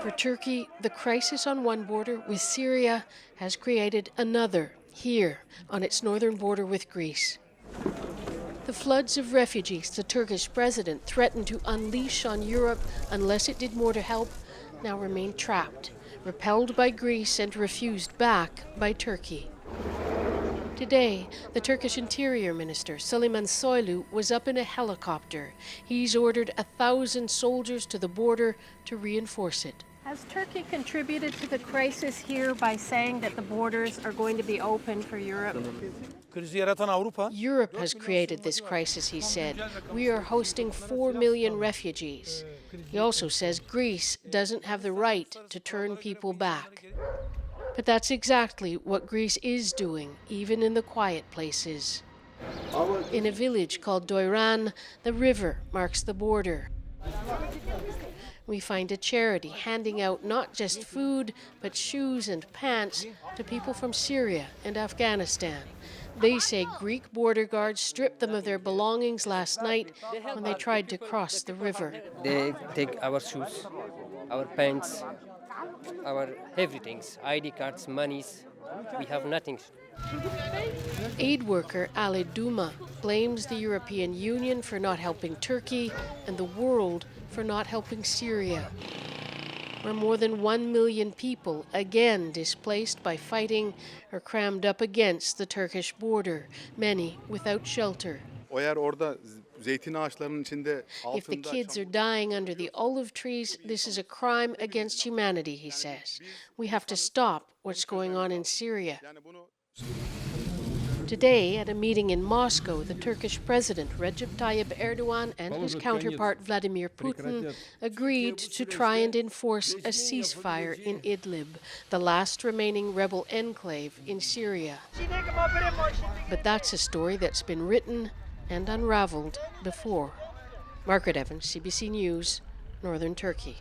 For Turkey, the crisis on one border with Syria has created another here on its northern border with Greece. The floods of refugees the Turkish president threatened to unleash on Europe unless it did more to help now remain trapped, repelled by Greece and refused back by Turkey. Today, the Turkish Interior Minister, Süleyman Soylu, was up in a helicopter. He's ordered 1,000 soldiers to the border to reinforce it. Has Turkey contributed to the crisis here by saying that the borders are going to be open for Europe? Europe has created this crisis, he said. We are hosting 4 million refugees. He also says Greece doesn't have the right to turn people back. But that's exactly what Greece is doing, even in the quiet places. In a village called Doiran, the river marks the border. We find a charity handing out not just food, but shoes and pants to people from Syria and Afghanistan. They say Greek border guards stripped them of their belongings last night when they tried to cross the river. They take our shoes, our pants, our everything, ID cards, monies. We have nothing. Aid worker Ali Duma blames the European Union for not helping Turkey and the world for not helping Syria, where more than 1 million people, again displaced by fighting, are crammed up against the Turkish border, many without shelter. If the kids are dying under the olive trees, this is a crime against humanity, he says. We have to stop what's going on in Syria. Today, at a meeting in Moscow, the Turkish President Recep Tayyip Erdogan and his counterpart Vladimir Putin agreed to try and enforce a ceasefire in Idlib, the last remaining rebel enclave in Syria. But that's a story that's been written and unraveled before. Margaret Evans, CBC News, Northern Turkey.